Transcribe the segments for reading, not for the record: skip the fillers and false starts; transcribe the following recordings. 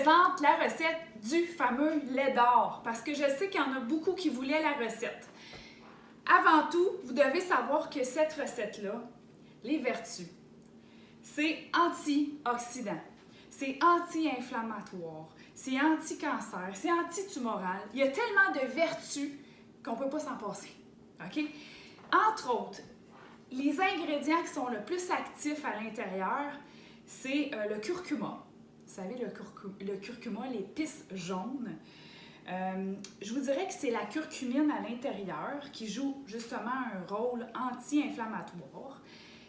présente la recette du fameux lait d'or parce que je sais qu'il y en a beaucoup qui voulaient la recette. Avant tout, vous devez savoir que cette recette-là, les vertus, c'est antioxydant, c'est anti-inflammatoire, c'est anti-cancer, c'est anti-tumoral. Il y a tellement de vertus qu'on ne peut pas s'en passer. OK? Entre autres, les ingrédients qui sont le plus actifs à l'intérieur, c'est le curcuma. Vous savez, le curcuma, l'épice jaune. Je vous dirais que c'est la curcumine à l'intérieur qui joue justement un rôle anti-inflammatoire.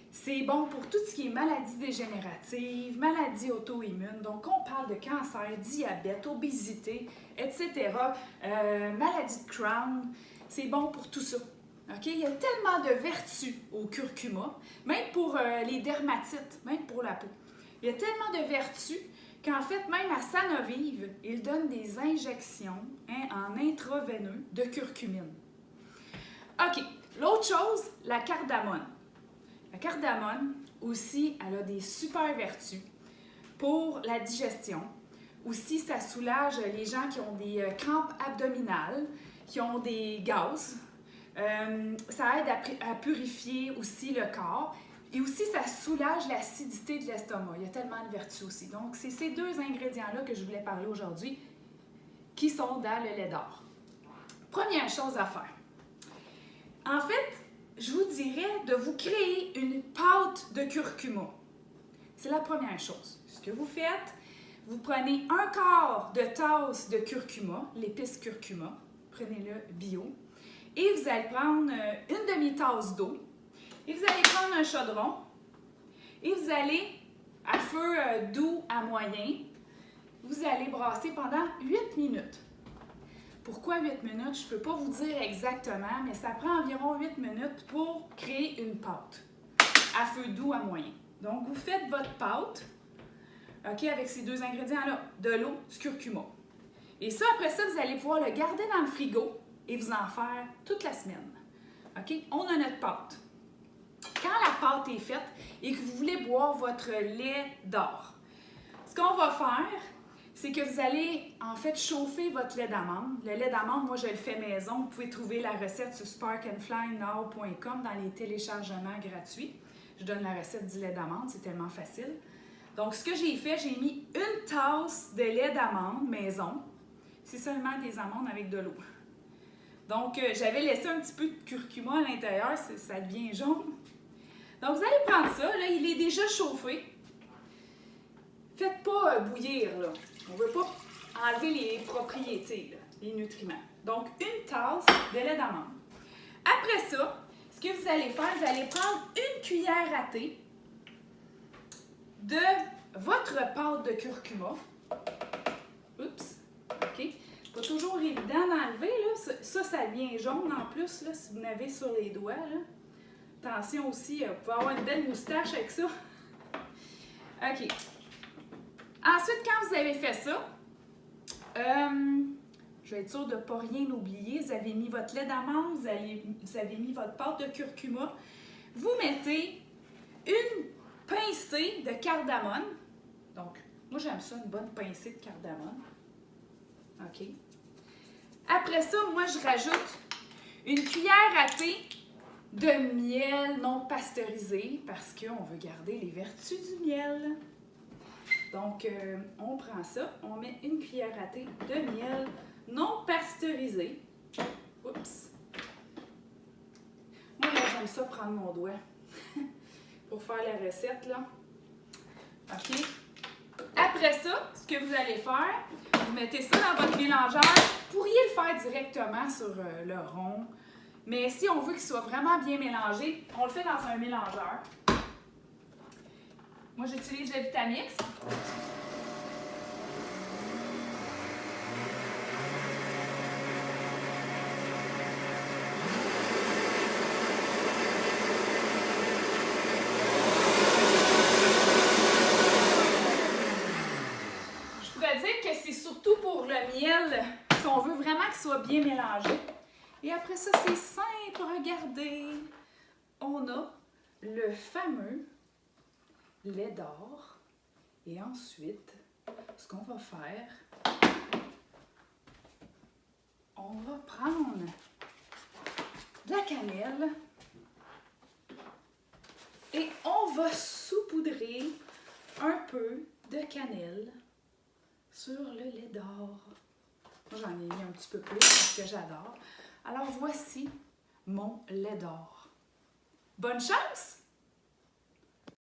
C'est bon pour tout ce qui est maladies dégénératives, maladies auto-immunes. Donc, on parle de cancer, diabète, obésité, etc. Maladie de Crohn. C'est bon pour tout ça. Okay? Il y a tellement de vertus au curcuma, même pour les dermatites, même pour la peau. Il y a tellement de vertus qu'en fait, même à Sanovive, ils donnent des injections en intraveineux de curcumine. OK. L'autre chose, la cardamone. La cardamone, aussi, elle a des super vertus pour la digestion. Aussi, ça soulage les gens qui ont des crampes abdominales, qui ont des gaz. Ça aide à purifier aussi le corps. Et aussi, ça soulage l'acidité de l'estomac. Il y a tellement de vertus aussi. Donc, c'est ces deux ingrédients-là que je voulais parler aujourd'hui qui sont dans le lait d'or. Première chose à faire. En fait, je vous dirais de vous créer une pâte de curcuma. C'est la première chose. Ce que vous faites, vous prenez un quart de tasse de curcuma, l'épice curcuma, prenez-le bio, et vous allez prendre une demi-tasse d'eau, et vous allez prendre un chaudron, et vous allez, à feu doux à moyen, vous allez brasser pendant 8 minutes. Pourquoi 8 minutes? Je ne peux pas vous dire exactement, mais ça prend environ 8 minutes pour créer une pâte à feu doux à moyen. Donc, vous faites votre pâte, OK, avec ces deux ingrédients-là, de l'eau, du curcuma. Et ça, après ça, vous allez pouvoir le garder dans le frigo et vous en faire toute la semaine. OK? On a notre pâte. Quand la pâte est faite et que vous voulez boire votre lait d'or, ce qu'on va faire, c'est que vous allez en fait chauffer votre lait d'amande. Le lait d'amande, moi je le fais maison. Vous pouvez trouver la recette sur sparkandflynow.com dans les téléchargements gratuits. Je donne la recette du lait d'amande, c'est tellement facile. Donc ce que j'ai fait, j'ai mis une tasse de lait d'amande maison. C'est seulement des amandes avec de l'eau. Donc j'avais laissé un petit peu de curcuma à l'intérieur, ça devient jaune. Donc vous allez prendre ça, là il est déjà chauffé. Faites pas bouillir, là. On ne veut pas enlever les propriétés, là, les nutriments. Donc, une tasse de lait d'amande. Après ça, ce que vous allez faire, vous allez prendre une cuillère à thé de votre pâte de curcuma. Oups, OK. Pas toujours évident d'enlever, là. Ça devient jaune en plus, là, si vous n'avez sur les doigts, là. Attention aussi, vous pouvez avoir une belle moustache avec ça. OK. Ensuite, quand vous avez fait ça, je vais être sûre de ne pas rien oublier. Vous avez mis votre lait d'amande, vous avez mis votre pâte de curcuma. Vous mettez une pincée de cardamone. Donc, moi, j'aime ça, une bonne pincée de cardamone. OK. Après ça, moi, je rajoute une cuillère à thé de miel non pasteurisé parce qu'on veut garder les vertus du miel. Donc, on prend ça, on met une cuillère à thé de miel non pasteurisé. Oups! Moi, là, j'aime ça prendre mon doigt pour faire la recette, là. OK? Après ça, ce que vous allez faire, vous mettez ça dans votre mélangeur. Vous pourriez le faire directement sur le rond, mais si on veut qu'il soit vraiment bien mélangé, on le fait dans un mélangeur. Moi, j'utilise le Vitamix. Je pourrais dire que c'est surtout pour le miel, si on veut vraiment qu'il soit bien mélangé. Et après ça, c'est simple, regardez. On a le fameux lait d'or. Et ensuite, ce qu'on va faire, on va prendre de la cannelle et on va saupoudrer un peu de cannelle sur le lait d'or. Moi, j'en ai mis un petit peu plus parce que j'adore. Alors, voici mon lait d'or. Bonne chance!